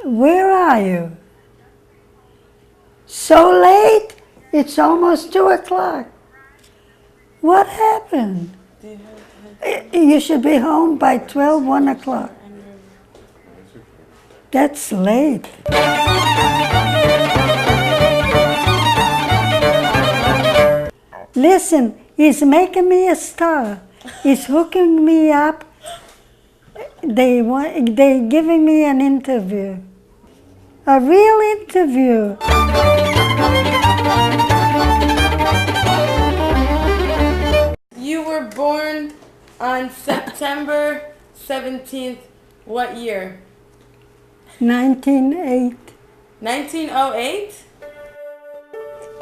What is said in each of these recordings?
where are you? So late? It's almost 2 o'clock. What happened? You should be home by 12, 1 o'clock. That's late. Listen, he's making me a star. He's hooking me up. They're giving me an interview. A real interview. You were born on September 17th, what year? 1908. 1908?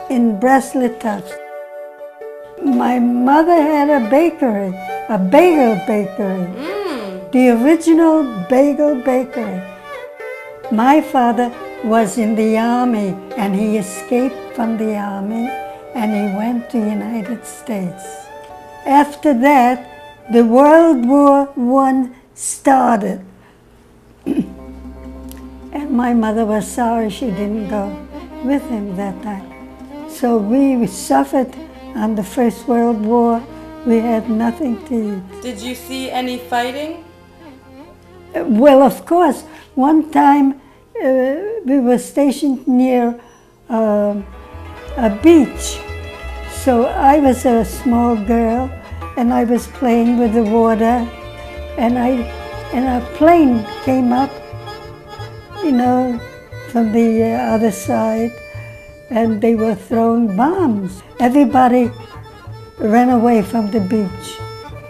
In Breslin-Tufts. My mother had a bakery, a bagel bakery. The original bagel bakery. My father was in the army and he escaped from the army and he went to the United States. After that, the World War I started. And my mother was sorry she didn't go with him that time. So we suffered on the First World War. We had nothing to eat. Did you see any fighting? Well, of course. One time we were stationed near a beach. So I was a small girl and I was playing with the water and a plane came up, you know, from the other side, and they were throwing bombs. Everybody ran away from the beach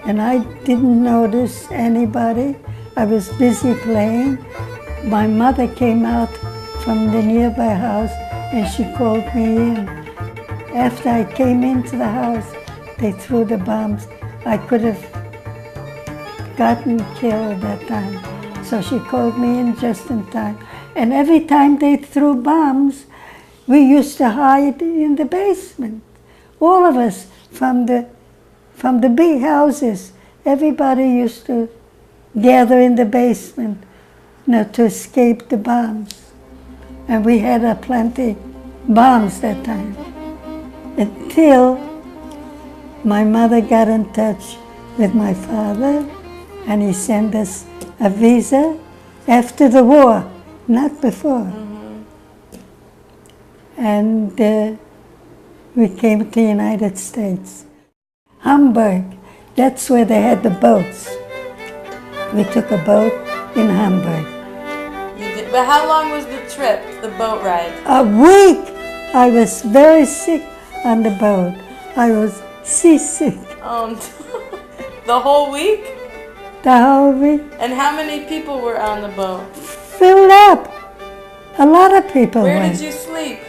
and I didn't notice anybody. I was busy playing. My mother came out from the nearby house and she called me in. After I came into the house, they threw the bombs. I could have gotten killed that time. So she called me in just in time. And every time they threw bombs, we used to hide in the basement. All of us from the big houses. Everybody used to gather in the basement, you know, to escape the bombs. And we had plenty bombs that time. Until my mother got in touch with my father and he sent us a visa after the war, not before. And we came to the United States. Hamburg, that's where they had the boats. We took a boat in Hamburg. You did, but how long was the trip, the boat ride? A week! I was very sick on the boat. I was seasick. The whole week? The whole week. And how many people were on the boat? Filled up. A lot of people Where went. did you sleep?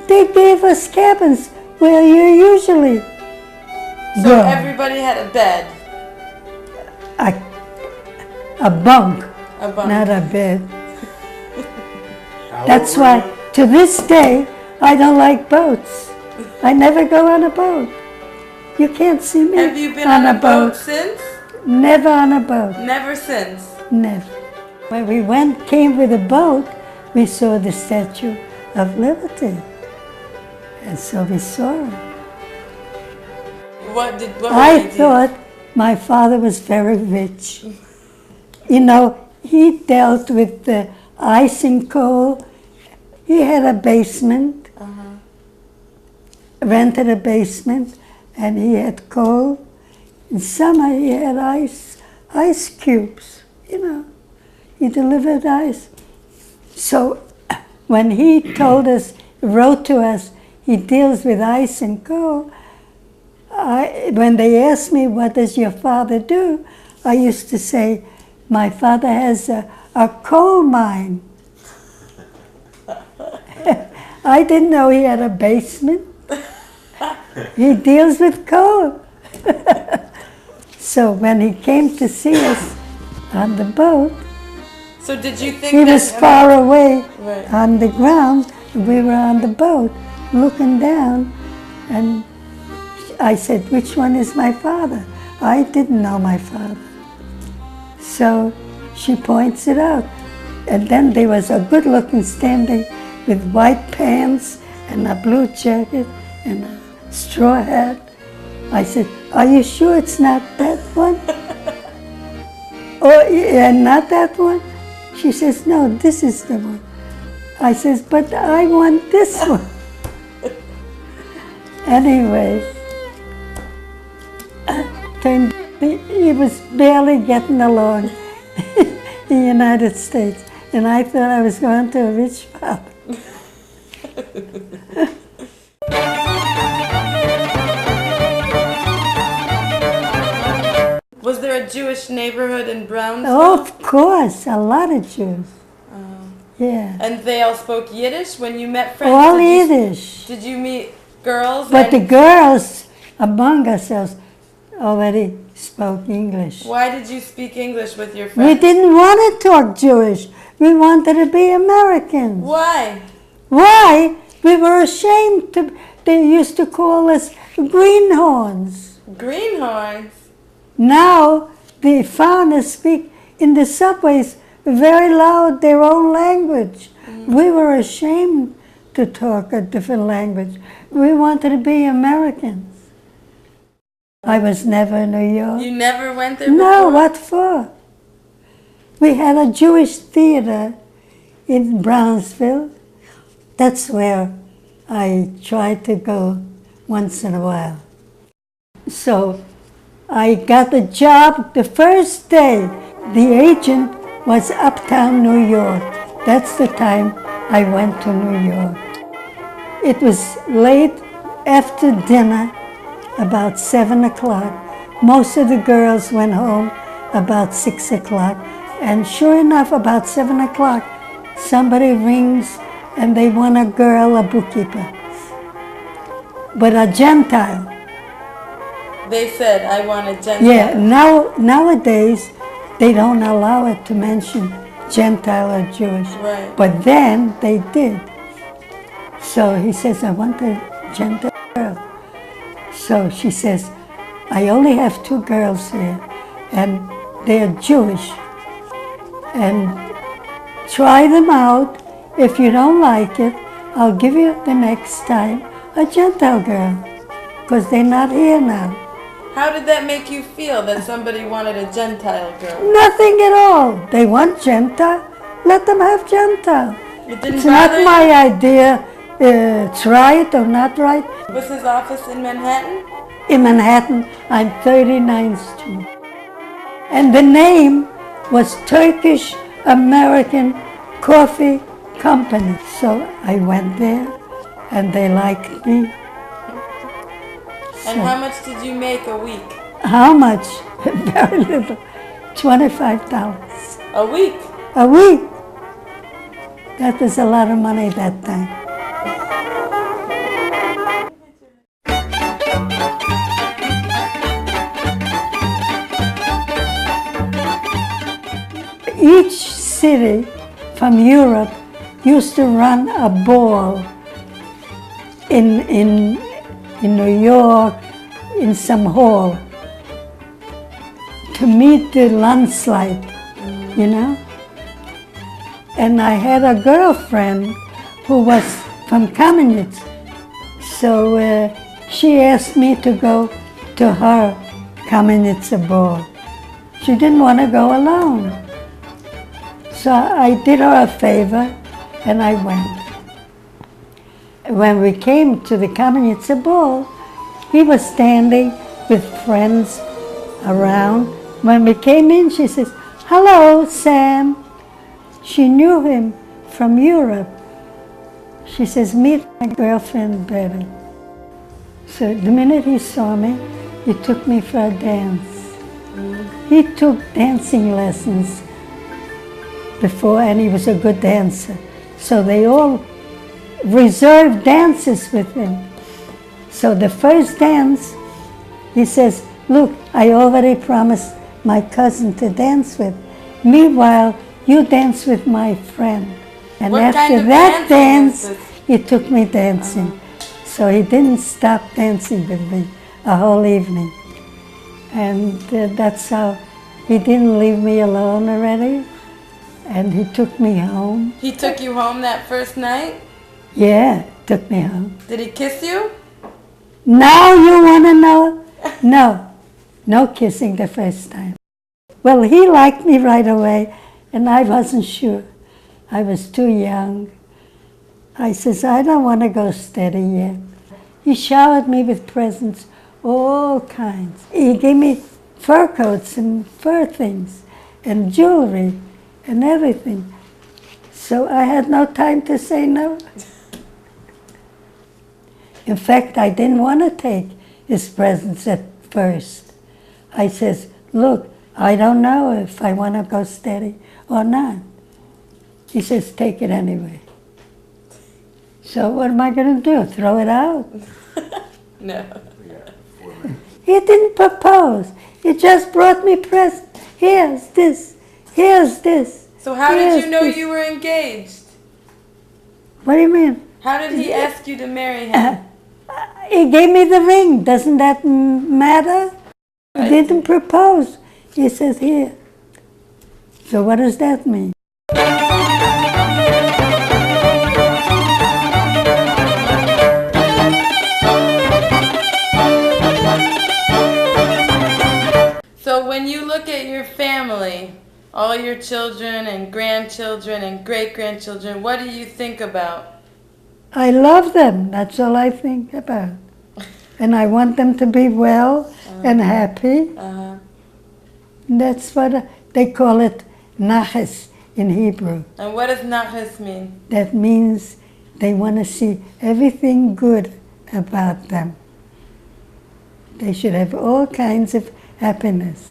They gave us cabins where you usually So go. everybody had a bed? A bunk, A bunk. not a bed. That's why, to this day, I don't like boats. I never go on a boat. You can't see me Have you been on a boat since? Never on a boat. Never since? Never. When we came with a boat, we saw the Statue of Liberty. And so we saw it. What I thought my father was very rich. You know, he dealt with the ice and coal. He had a basement, rented a basement, and he had coal. In summer, he had ice cubes, you know. He delivered ice. So when he told us, wrote to us, he deals with ice and coal, when they asked me, what does your father do? I used to say, my father has a coal mine. I didn't know he had a basement. He deals with coal. So when he came to see us on the boat, so did you think he was far away Right. on the ground, and we were on the boat looking down, and I said, which one is my father? I didn't know my father. So she points it out. And then there was a good-looking standing with white pants and a blue jacket and a straw hat. I said, "Are you sure it's not that one?" "Oh, yeah, not that one?" She says, "No, this is the one." I says, "But I want this one." Anyway, he was barely getting along in the United States, and I thought I was going to a rich father. Was there a Jewish neighborhood in Brownsville? Oh, of course, a lot of Jews. Yeah. And they all spoke Yiddish when you met friends? All Yiddish. Did you meet girls? But the girls among ourselves already spoke English. Why did you speak English with your We friends? didn't want to talk Jewish. We wanted to be Americans. Why? Why? We were ashamed to. They used to call us greenhorns. Greenhorns? Now the foreigners speak in the subways very loud their own language. We were ashamed to talk a different language. We wanted to be Americans. I was never in New York. You never went there No, before? what for? We had a Jewish theater in Brownsville. That's where I tried to go once in a while. So I got the job the first day. The agent was uptown New York. That's the time I went to New York. It was late after dinner, about 7 o'clock. Most of the girls went home about 6 o'clock. And sure enough, about 7 o'clock, somebody rings and they want a girl, a bookkeeper. But a Gentile. They said, I want a Gentile. Yeah, nowadays, they don't allow it to mention Gentile or Jewish. Right. But then they did. So he says, I want a Gentile girl. So she says, I only have 2 girls here, and they're Jewish. And try them out. If you don't like it, I'll give you the next time a Gentile girl, because they're not here now. How did that make you feel that somebody wanted a Gentile girl? Nothing at all. They want Gentile, let them have Gentile. It didn't It's not bother my idea, it's right or not right. you? Was his office in Manhattan? In Manhattan, on 39th Street. And the name was Turkish American Coffee Company. So I went there, and they liked me. And how much did you make a week? How much? Very little. $25. A week? A week. That was a lot of money that time. Each city from Europe used to run a ball in New York, in some hall, to meet the landslide, you know? And I had a girlfriend who was from Kamenitz, so she asked me to go to her Kamenitz ball. She didn't want to go alone. So I did her a favor, and I went. When we came to the Kamenitz ball, he was standing with friends around. When we came in, she says, "Hello, Sam." She knew him from Europe. She says, "Meet my girlfriend, Betty." So the minute he saw me, he took me for a dance. He took dancing lessons before, and he was a good dancer. So they all reserved dances with him. So the first dance, he says, "Look, I already promised my cousin to dance with. Meanwhile, you dance with my friend." And What after kind of that dancing dance, is this? he took me dancing. So he didn't stop dancing with me a whole evening. And that's how he didn't leave me alone already. and he took me home. He took you home that first night? Yeah, took me home. Did he kiss you? Now you want to know? No, no kissing the first time. Well, he liked me right away, and I wasn't sure. I was too young. I says, I don't want to go steady yet. He showered me with presents, all kinds. He gave me fur coats and fur things, and jewelry, and everything. So I had no time to say no. In fact, I didn't want to take his presents at first. I says, look, I don't know if I want to go steady or not. He says, take it anyway. So what am I going to do, throw it out? No. He didn't propose. He just brought me presents. Here's this, here's this. So how did here's you know this. you were engaged? What do you mean? How did he ask you to marry him? He gave me the ring. Doesn't that matter? He didn't propose. He says, here. So what does that mean? So when you look at your family, all your children and grandchildren and great-grandchildren, what do you think about? I love them. That's all I think about. And I want them to be well and happy. That's what they call it, naches in Hebrew. And what does naches mean? That means they want to see everything good about them. They should have all kinds of happiness.